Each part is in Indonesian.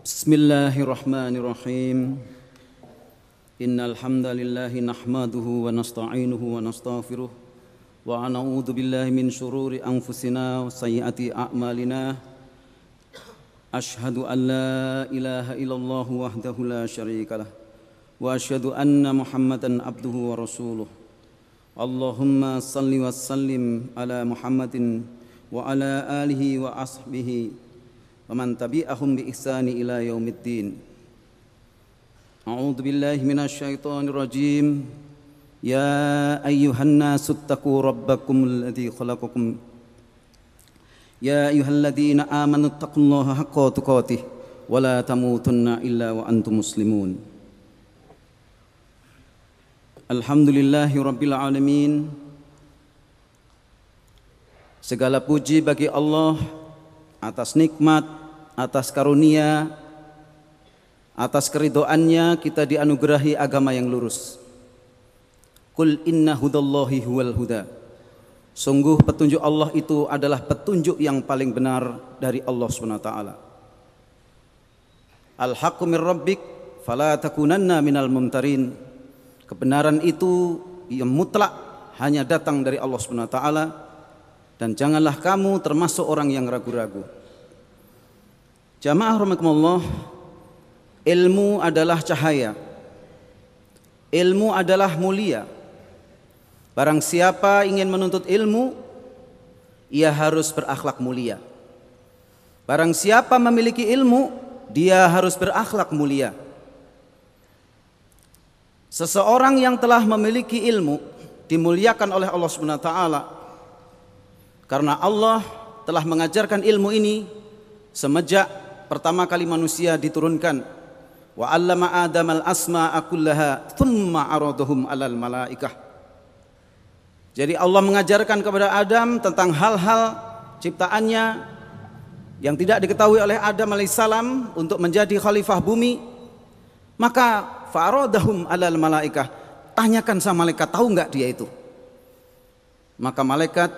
Bismillahirrahmanirrahim. Innal hamdalillah nahmaduhu wa nasta'inuhu wa nastaghfiruh wa na'udzu billahi min shururi anfusina wa sayyiati a'malina. Ashhadu an la ilaha illallah wahdahu la syarikalah wa asyhadu anna Muhammadan abduhu wa rasuluh. Allahumma salli wa sallim ala Muhammadin wa ala alihi wa ashabihi wa man tabi'ahum bi ihsani ila yaumiddin. A'udzu billahi minasy syaithanir rajim. Ya ayyuhan nasu taqu rabbakumul ladzi khalaqakum. Ya ayyuhalladzina amanu taqullaha haqqa tuqatih wa la tamutunna illa wa antum muslimun. Alhamdulillahi rabbil alamin. Segala puji bagi Allah atas nikmat, atas karunia, atas keridhoannya kita dianugerahi agama yang lurus. Qul inna hudallahi huwal huda. Sungguh petunjuk Allah itu adalah petunjuk yang paling benar dari Allah SWT. Al-haqqu min rabbik fala takunanna minal mumtarin. Kebenaran itu yang mutlak hanya datang dari Allah SWT, dan janganlah kamu termasuk orang yang ragu-ragu. Jamaah rahimakumullah, ilmu adalah cahaya. Ilmu adalah mulia. Barang siapa ingin menuntut ilmu, ia harus berakhlak mulia. Barang siapa memiliki ilmu, dia harus berakhlak mulia. Seseorang yang telah memiliki ilmu dimuliakan oleh Allah SWT, karena Allah telah mengajarkan ilmu ini semenjak pertama kali manusia diturunkan. Wa 'allama Adamal asma'a kullaha tsumma 'aradahum 'alal malaikah. Jadi Allah mengajarkan kepada Adam tentang hal-hal ciptaannya yang tidak diketahui oleh Adam alaihissalam untuk menjadi khalifah bumi. Maka fa'aradahum 'alal malaikah, tanyakan sama malaikat, tahu enggak dia itu? Maka malaikat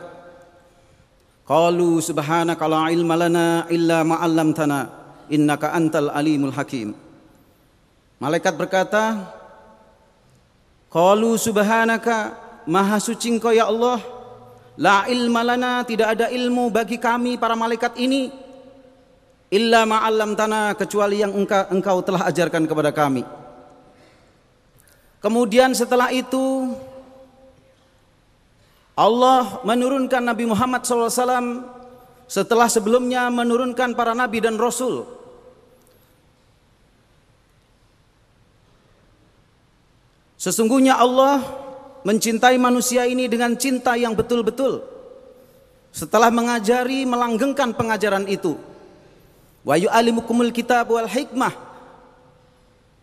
qalu subhanaka la ilma lana illa ma 'allamtana innaka antal alimul hakim. Malaikat berkata, qalu subhanaka, maha suci Engkau ya Allah, la ilma lana, tidak ada ilmu bagi kami para malaikat ini, illa ma 'allamtana, kecuali yang engkau telah ajarkan kepada kami. Kemudian setelah itu Allah menurunkan Nabi Muhammad SAW setelah sebelumnya menurunkan para nabi dan rasul. Sesungguhnya Allah mencintai manusia ini dengan cinta yang betul-betul. Setelah mengajari, melanggengkan pengajaran itu, wa yu'allimukumul kitab wal hikmah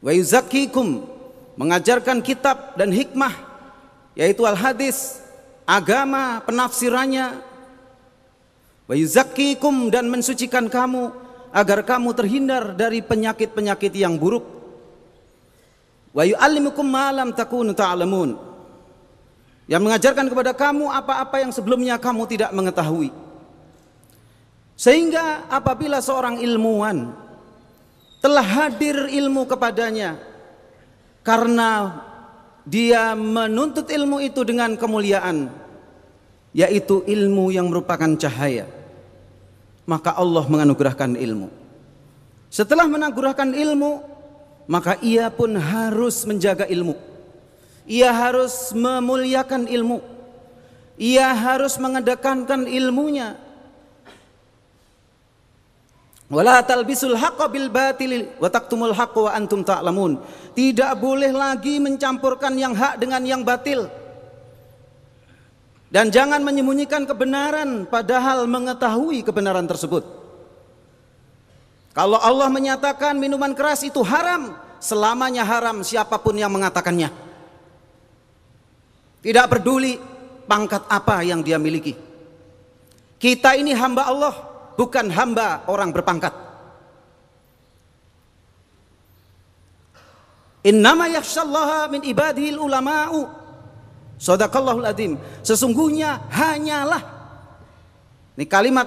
wa yuzakkikum, mengajarkan kitab dan hikmah, yaitu al-hadis, agama, penafsirannya, wa yuzakkikum, dan mensucikan kamu agar kamu terhindar dari penyakit-penyakit yang buruk, wa yu'allimukum ma lam takunu ta'lamun, yang mengajarkan kepada kamu apa-apa yang sebelumnya kamu tidak mengetahui. Sehingga apabila seorang ilmuwan telah hadir ilmu kepadanya karena dia menuntut ilmu itu dengan kemuliaan, yaitu ilmu yang merupakan cahaya, maka Allah menganugerahkan ilmu. Setelah menganugerahkan ilmu, maka ia pun harus menjaga ilmu. Ia harus memuliakan ilmu. Ia harus mengedepankan ilmunya. Wala talbisul haqqa bil batil wa taktumul haqqa wa antum ta'lamun. Tidak boleh lagi mencampurkan yang hak dengan yang batil. Dan jangan menyembunyikan kebenaran padahal mengetahui kebenaran tersebut. Kalau Allah menyatakan minuman keras itu haram, selamanya haram siapapun yang mengatakannya. Tidak peduli pangkat apa yang dia miliki. Kita ini hamba Allah, bukan hamba orang berpangkat. Innama yakhshallaha min ibadihil ulama'u. Shadaqallahul adzim. Sesungguhnya hanyalah, ini kalimat,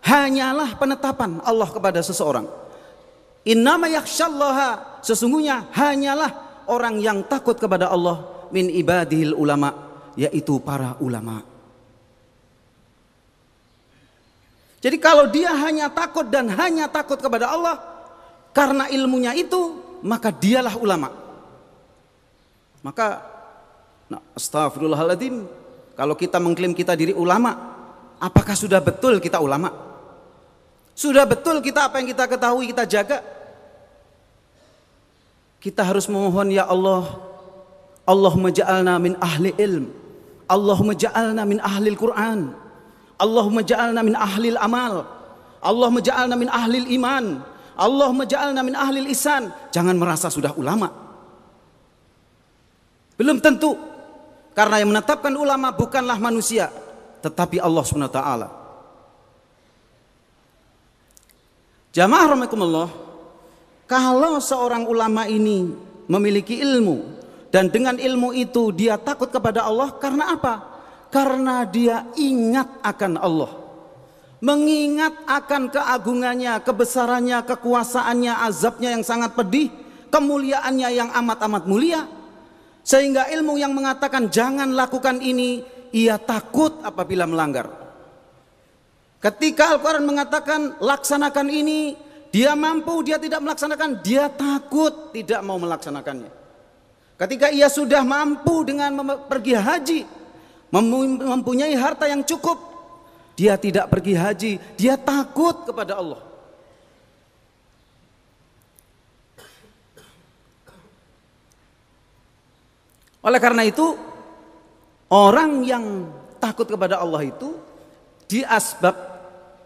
hanyalah penetapan Allah kepada seseorang. Innama yakhsyallaha, sesungguhnya hanyalah orang yang takut kepada Allah min ibadihil ulama, yaitu para ulama. Jadi kalau dia hanya takut dan hanya takut kepada Allah karena ilmunya itu, maka dialah ulama. Maka astagfirullahaladzim, kalau kita mengklaim kita diri ulama, apakah sudah betul kita ulama? Sudah betul kita apa yang kita ketahui kita jaga? Kita harus memohon, ya Allah, Allahumma ja'alna min ahli ilm, Allahumma ja'alna min ahli Al-Quran, Allahumma ja'alna min ahli amal, Allahumma ja'alna min ahli iman, Allahumma ja'alna min ahli ihsan. Jangan merasa sudah ulama. Belum tentu. Karena yang menetapkan ulama bukanlah manusia, tetapi Allah SWT. Jamaah rahimakumullah, kalau seorang ulama ini memiliki ilmu dan dengan ilmu itu dia takut kepada Allah, karena apa? Karena dia ingat akan Allah, mengingat akan keagungannya, kebesarannya, kekuasaannya, azabnya yang sangat pedih, kemuliaannya yang amat-amat mulia, sehingga ilmu yang mengatakan jangan lakukan ini, ia takut apabila melanggar. Ketika Al-Quran mengatakan laksanakan ini, dia mampu, dia tidak melaksanakan, dia takut tidak mau melaksanakannya. Ketika ia sudah mampu dengan pergi haji, mempunyai harta yang cukup, dia tidak pergi haji, dia takut kepada Allah. Oleh karena itu, orang yang takut kepada Allah itu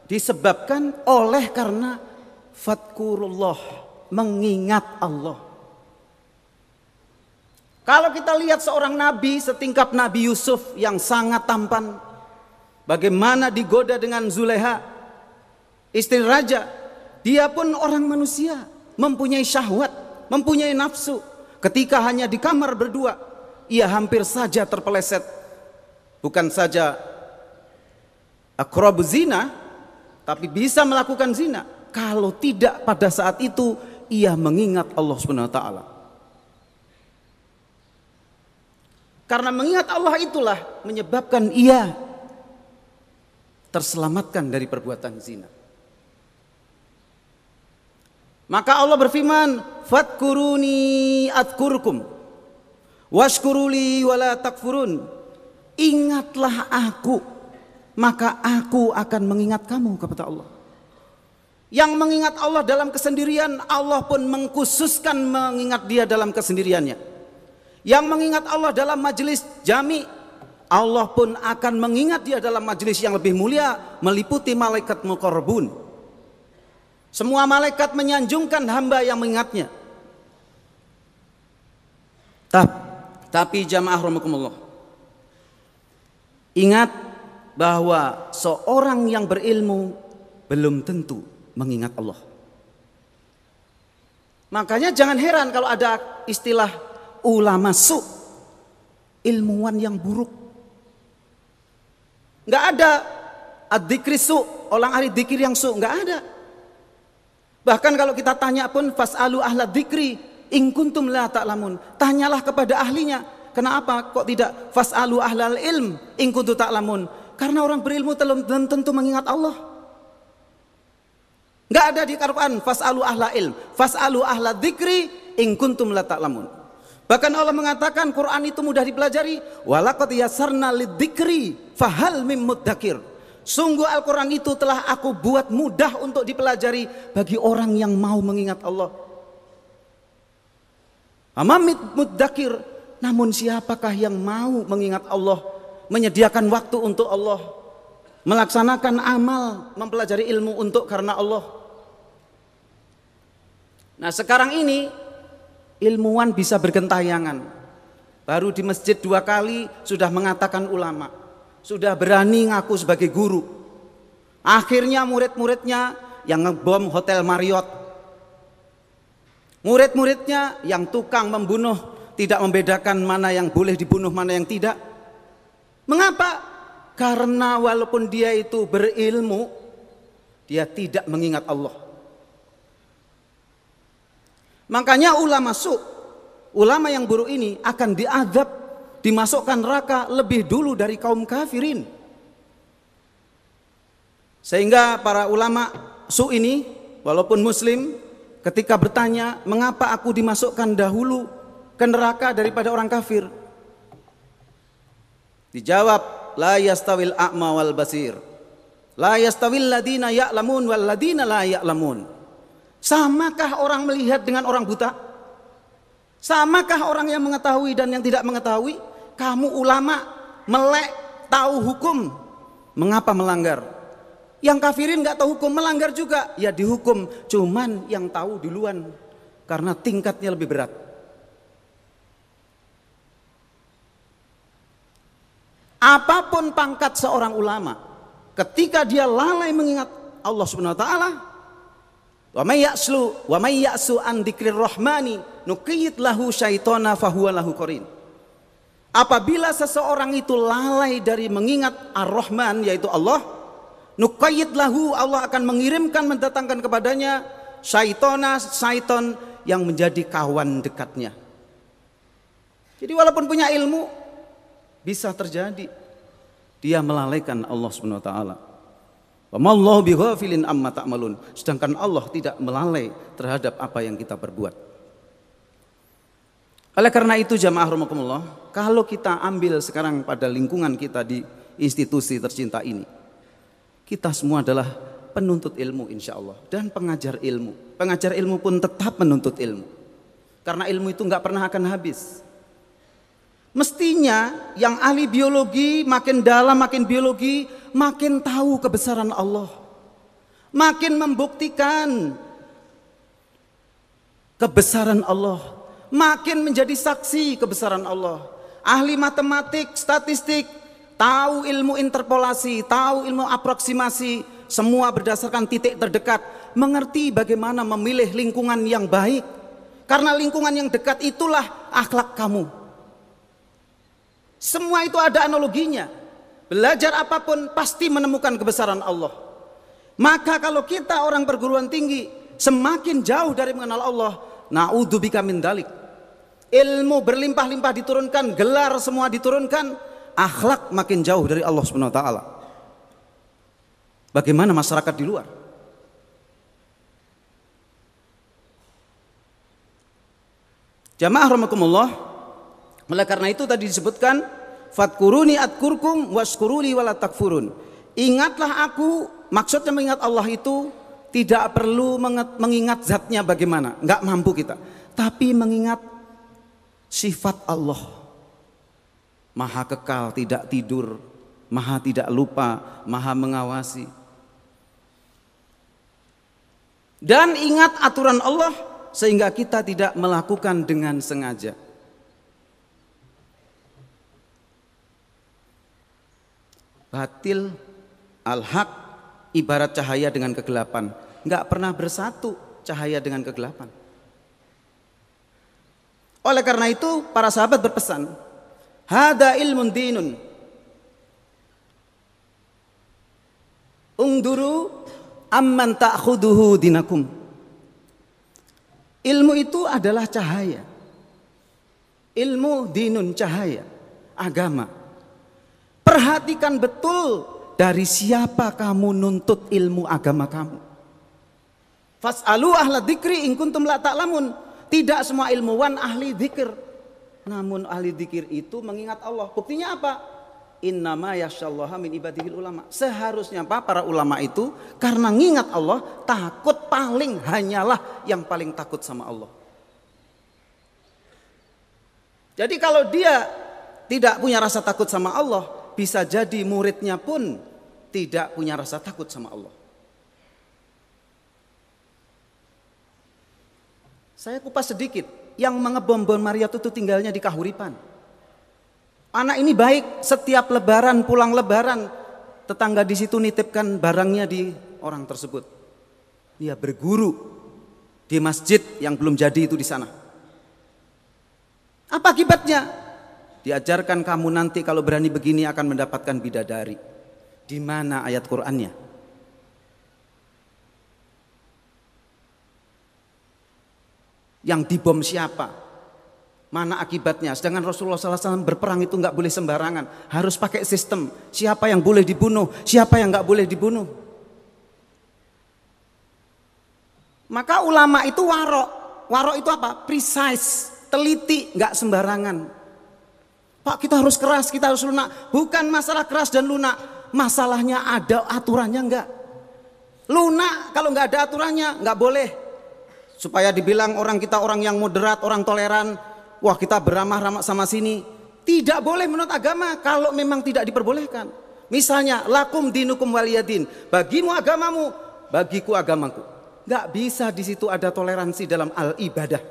disebabkan oleh karena fadkurullah, mengingat Allah. Kalau kita lihat seorang nabi setingkat Nabi Yusuf yang sangat tampan, bagaimana digoda dengan Zulaiha, istri raja. Dia pun orang manusia, mempunyai syahwat, mempunyai nafsu. Ketika hanya di kamar berdua, ia hampir saja terpeleset. Bukan saja aqrab zina, tapi bisa melakukan zina. Kalau tidak pada saat itu ia mengingat Allah Subhanahu wa taala. Karena mengingat Allah itulah menyebabkan ia terselamatkan dari perbuatan zina. Maka Allah berfirman, "Fadkuruni adzkurkum washkuruli wala takfurun." Ingatlah aku, maka aku akan mengingat kamu, kepada Allah. Yang mengingat Allah dalam kesendirian, Allah pun mengkhususkan mengingat dia dalam kesendiriannya. Yang mengingat Allah dalam majelis jami, Allah pun akan mengingat dia dalam majelis yang lebih mulia, meliputi malaikat muqarrabun. Semua malaikat menyanjungkan hamba yang mengingatnya. Tapi jamaah rahimakumullah, ingat bahwa seorang yang berilmu belum tentu mengingat Allah. Makanya jangan heran kalau ada istilah ulama su, ilmuwan yang buruk. Nggak ada ad-dzikri su, orang ahli dzikir yang su, nggak ada. Bahkan kalau kita tanya pun fas'alu ahla dzikri in kuntum la ta'lamun, tanyalah kepada ahlinya. Kenapa kok tidak fas'alu ahlal ilm in kuntum ta'lamun? Karena orang berilmu belum tentu mengingat Allah. Nggak ada di Al-Quran fas'alu ahla ilm, fas'alu ahla dzikri in kuntum la ta'lamun. Bahkan Allah mengatakan Quran itu mudah dipelajari. Walaqad yassarna lidzikri fahal mim muddakir. Sungguh Al-Quran itu telah aku buat mudah untuk dipelajari bagi orang yang mau mengingat Allah. Amamit muddakir. Namun siapakah yang mau mengingat Allah, menyediakan waktu untuk Allah, melaksanakan amal, mempelajari ilmu untuk karena Allah. Nah sekarang ini ilmuwan bisa bergentayangan. Baru di masjid 2 kali sudah mengatakan ulama, sudah berani ngaku sebagai guru. Akhirnya murid-muridnya yang ngebom Hotel Marriott, murid-muridnya yang tukang membunuh, tidak membedakan mana yang boleh dibunuh, mana yang tidak. Mengapa? Karena walaupun dia itu berilmu, dia tidak mengingat Allah. Makanya ulama ulama yang buruk ini akan diazab, dimasukkan neraka lebih dulu dari kaum kafirin. Sehingga para ulama ini walaupun muslim, ketika bertanya, mengapa aku dimasukkan dahulu ke neraka daripada orang kafir? Dijawab, la yastawil a'ma wal basir, la yastawil ladina ya'lamun wal ladina la ya'lamun. Samakah orang melihat dengan orang buta? Samakah orang yang mengetahui dan yang tidak mengetahui? Kamu ulama melek, tahu hukum, mengapa melanggar? Yang kafirin nggak tahu hukum, melanggar juga, ya dihukum. Cuman yang tahu duluan karena tingkatnya lebih berat. Apapun pangkat seorang ulama, ketika dia lalai mengingat Allah Subhanahu wa taala, wa may ya'su an dzikrir rahmani nuqayyid lahu syaitana fahuwa lahu qarin. Apabila seseorang itu lalai dari mengingat Ar-Rahman, yaitu Allah, nuqayyid lahu, Allah akan mengirimkan, mendatangkan kepadanya syaiton yang menjadi kawan dekatnya. Jadi walaupun punya ilmu, bisa terjadi dia melalaikan Allah Subhanahu wa taala. Wa mallahu bighafilin amma ta'malun. Sedangkan Allah tidak melalai terhadap apa yang kita perbuat. Oleh karena itu jamaah rahimakumullah, kalau kita ambil sekarang pada lingkungan kita di institusi tercinta ini, kita semua adalah penuntut ilmu insya Allah dan pengajar ilmu. Pengajar ilmu pun tetap menuntut ilmu, karena ilmu itu nggak pernah akan habis. Mestinya yang ahli biologi makin dalam, makin biologi, makin tahu kebesaran Allah, makin membuktikan kebesaran Allah, makin menjadi saksi kebesaran Allah. Ahli matematik, statistik, tahu ilmu interpolasi, tahu ilmu aproksimasi, semua berdasarkan titik terdekat, mengerti bagaimana memilih lingkungan yang baik, karena lingkungan yang dekat itulah akhlak kamu. Semua itu ada analoginya. Belajar apapun pasti menemukan kebesaran Allah. Maka kalau kita orang perguruan tinggi semakin jauh dari mengenal Allah, na'udzubika min dalik. Ilmu berlimpah-limpah diturunkan, gelar semua diturunkan, akhlak makin jauh dari Allah Subhanahu wa taala. Bagaimana masyarakat di luar? Jamaah rahimakumullah, oleh karena itu tadi disebutkan fadkuruni adkurkum waskuruli wala takfurun. Ingatlah aku, maksudnya mengingat Allah itu tidak perlu mengingat zatnya bagaimana, nggak mampu kita, tapi mengingat sifat Allah. Maha kekal, tidak tidur, maha tidak lupa, maha mengawasi. Dan ingat aturan Allah sehingga kita tidak melakukan dengan sengaja. Batil, al-haq ibarat cahaya dengan kegelapan, nggak pernah bersatu cahaya dengan kegelapan. Oleh karena itu para sahabat berpesan, hada ilmun dinun, ungduru amman ta'khuduhu dinakum. Ilmu itu adalah cahaya. Ilmu dinun, cahaya agama. Perhatikan betul dari siapa kamu nuntut ilmu agama kamu. Fas'alu ahla dzikri in kuntum la ta'lamun. Tidak semua ilmuwan ahli dzikir. Namun ahli dzikir itu mengingat Allah. Buktinya apa? Innama yakhsyallaha min ibadihil ulama. Seharusnya apa? Para ulama itu karena ngingat Allah, takut paling hanyalah yang paling takut sama Allah. Jadi kalau dia tidak punya rasa takut sama Allah, bisa jadi muridnya pun tidak punya rasa takut sama Allah. Saya kupas sedikit, yang mengebom Bon Maria itu tinggalnya di Kahuripan. Anak ini baik, setiap lebaran, pulang lebaran, tetangga di situ nitipkan barangnya di orang tersebut. Dia berguru di masjid yang belum jadi itu di sana. Apa akibatnya? Diajarkan kamu nanti kalau berani begini akan mendapatkan bidadari. Di mana ayat Qur'annya? Yang dibom siapa? Mana akibatnya? Sedangkan Rasulullah SAW berperang itu nggak boleh sembarangan, harus pakai sistem. Siapa yang boleh dibunuh, siapa yang nggak boleh dibunuh. Maka ulama itu warok. Warok itu apa? Precise, teliti, nggak sembarangan. Pak, kita harus keras, kita harus lunak. Bukan masalah keras dan lunak, masalahnya ada aturannya nggak. Lunak kalau nggak ada aturannya nggak boleh. Supaya dibilang orang kita orang yang moderat, orang toleran, wah kita beramah-ramah sama sini. Tidak boleh menurut agama kalau memang tidak diperbolehkan. Misalnya lakum dinukum waliyadin, bagimu agamamu, bagiku agamaku. Nggak bisa di situ ada toleransi dalam al-ibadah.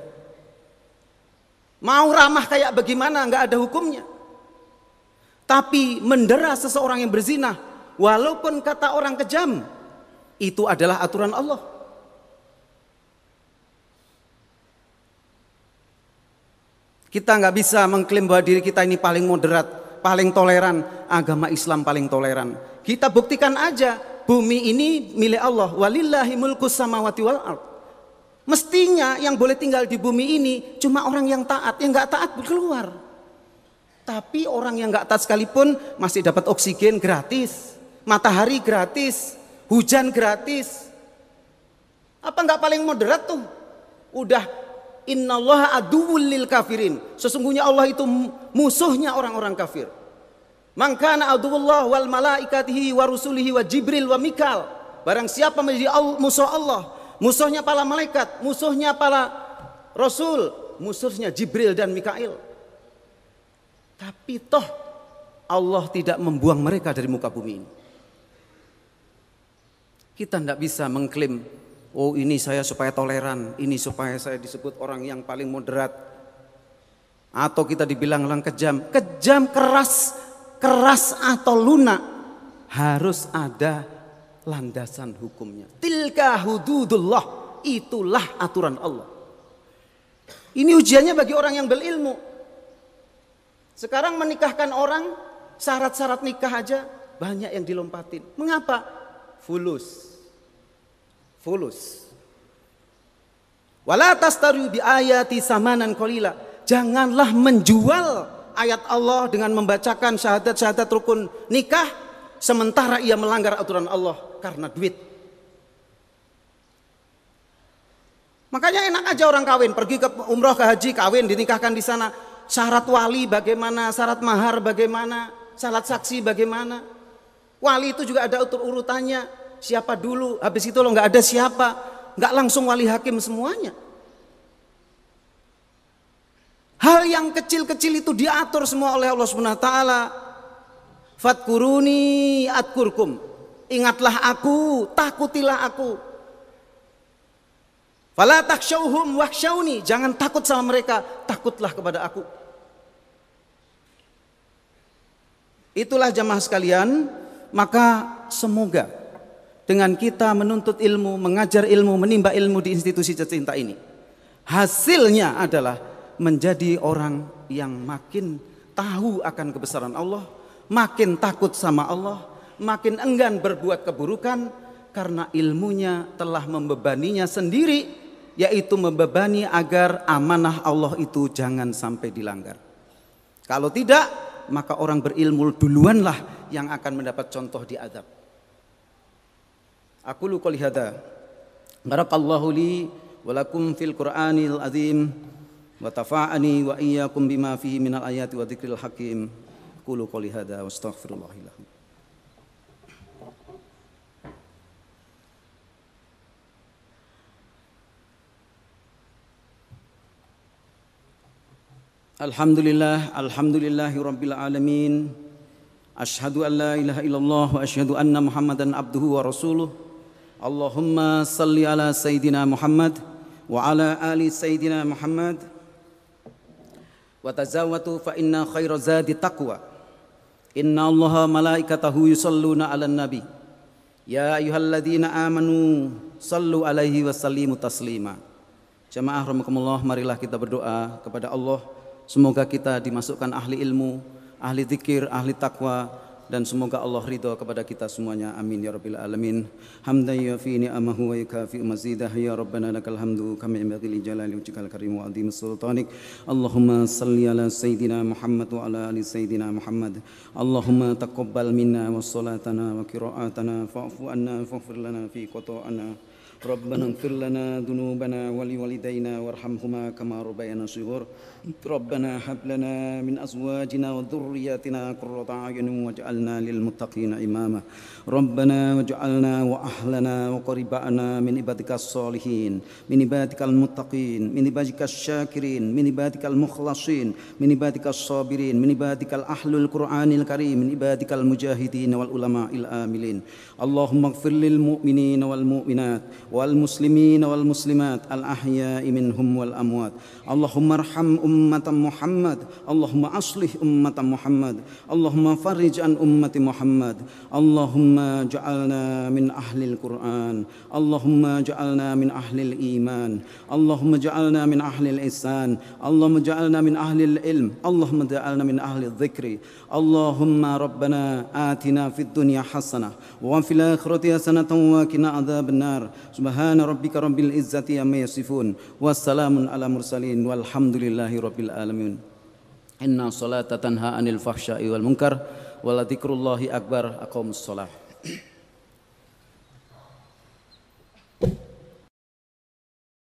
Mau ramah kayak bagaimana nggak ada hukumnya. Tapi mendera seseorang yang berzina, walaupun kata orang kejam, itu adalah aturan Allah. Kita nggak bisa mengklaim bahwa diri kita ini paling moderat, paling toleran. Agama Islam paling toleran. Kita buktikan aja, bumi ini milik Allah. Walillahi mulkus samawati wal ard. Mestinya yang boleh tinggal di bumi ini cuma orang yang taat, yang nggak taat keluar. Tapi orang yang nggak taat sekalipun masih dapat oksigen gratis, matahari gratis, hujan gratis. Apa nggak paling moderat tuh? Udah. Innallaha aduwwul lil kafirin. Sesungguhnya Allah itu musuhnya orang-orang kafir. Man kana aduwwullah wal malaikatihi wa rusulihi wa Jibril wa Mikal. Barang siapa menjadi musuh Allah, musuhnya para malaikat, musuhnya para rasul, musuhnya Jibril dan Mikail. Tapi toh Allah tidak membuang mereka dari muka bumi ini. Kita tidak bisa mengklaim, oh ini saya supaya toleran, ini supaya saya disebut orang yang paling moderat. Atau kita dibilang orang kejam. Kejam, keras atau lunak, harus ada landasan hukumnya. Tilka hududullah, itulah aturan Allah. Ini ujiannya bagi orang yang berilmu. Sekarang menikahkan orang, syarat-syarat nikah aja banyak yang dilompatin. Mengapa? Fulus. Wala tastariu bi ayati samanan qalila. Janganlah menjual ayat Allah dengan membacakan syahadat-syahadat rukun nikah sementara ia melanggar aturan Allah karena duit. Makanya enak aja orang kawin, pergi ke umroh, ke haji, kawin, dinikahkan di sana. Syarat wali bagaimana, syarat mahar bagaimana, syarat saksi bagaimana. Wali itu juga ada urutannya. Siapa dulu, habis itu lo nggak ada siapa, nggak langsung wali hakim semuanya. Hal yang kecil-kecil itu diatur semua oleh Allah Subhanahu wa taala. Fadkuruni adkurkum. Ingatlah aku, takutilah aku. Fala takhshawhum wakhshawni. Jangan takut sama mereka, takutlah kepada aku. Itulah jamaah sekalian, maka semoga dengan kita menuntut ilmu, mengajar ilmu, menimba ilmu di institusi tercinta ini, hasilnya adalah menjadi orang yang makin tahu akan kebesaran Allah, makin takut sama Allah, makin enggan berbuat keburukan karena ilmunya telah membebaninya sendiri, yaitu membebani agar amanah Allah itu jangan sampai dilanggar. Kalau tidak, maka orang berilmu duluanlah yang akan mendapat contoh di azab. Aku lu qouli hadza. Barakallahu li wa lakum fil Qur'anil azim wa tafa'ani wa iyyakum bima fihi minal ayati wa dzikril hakim. Aku lu qouli hadza wa astaghfirullahal azim. Alhamdulillahi rabbil alamin. Asyhadu an la ilaha illallah wa asyhadu anna Muhammadan abduhu wa rasuluh. Allahumma salli ala Sayyidina Muhammad wa ala ali Sayyidina Muhammad wa tazawwatu fa inna khaira zadi taqwa. Inna Allaha malaikatahu yusalluna ala nabi. Ya ayyuhalladzina amanu sallu alaihi wa sallimu taslima. Jamaah rahimakumullah, marilah kita berdoa kepada Allah, semoga kita dimasukkan ahli ilmu, ahli zikir, ahli takwa, dan semoga Allah ridha kepada kita semuanya. Amin ya rabbil alamin. Hamdan yafi ni'amahu wa yukafi mazidah. Ya rabbana lakal hamdu kama yanbaghi li jalali wajhikal karim wa azimi sultanik. Allahumma salli ala sayyidina Muhammad wa ala ali sayyidina Muhammad. Allahumma taqabbal minna wa salatana wa qira'atana fa'fu anna faghfir lana fi qata'ana. ربنا اغفر لنا ذنوبنا ولوالدينا وارحمهما كما ربيانا صغار ربنا هب لنا من أزواجنا وذرياتنا قرة أعين واجعلنا للمتقين إماما ربنا واجعلنا وأهلنا وقرباءنا من عبادك الصالحين من عبادك المتقين من عبادك الشاكرين من عبادك المخلصين من عبادك الصابرين من عبادك الأهل القرآن الكريم من عبادك المجاهدين والعلماء العاملين اللهم اغفر للمؤمنين والمؤمنات والمسلمين والمسلمات الأحياء منهم والأموات اللهم ارحم أمة محمد اللهم أصلح أمة محمد اللهم فرج عن أمة محمد اللهم اجعلنا من أهل القرآن اللهم اجعلنا من أهل الإيمان اللهم اجعلنا من أهل الإحسان اللهم اجعلنا من أهل العلم اللهم اجعلنا من أهل الذكر اللهم ربنا آتنا في الدنيا حسنة وفي الآخرة حسنة وقنا عذاب النار سبحان ربك رب العزة عما يصفون والسلام على المرسلين والحمد لله رب العالمين إن الصلاة تنهى عن الفحشاء والمنكر ولذكر الله أكبر أقيموا الصلاة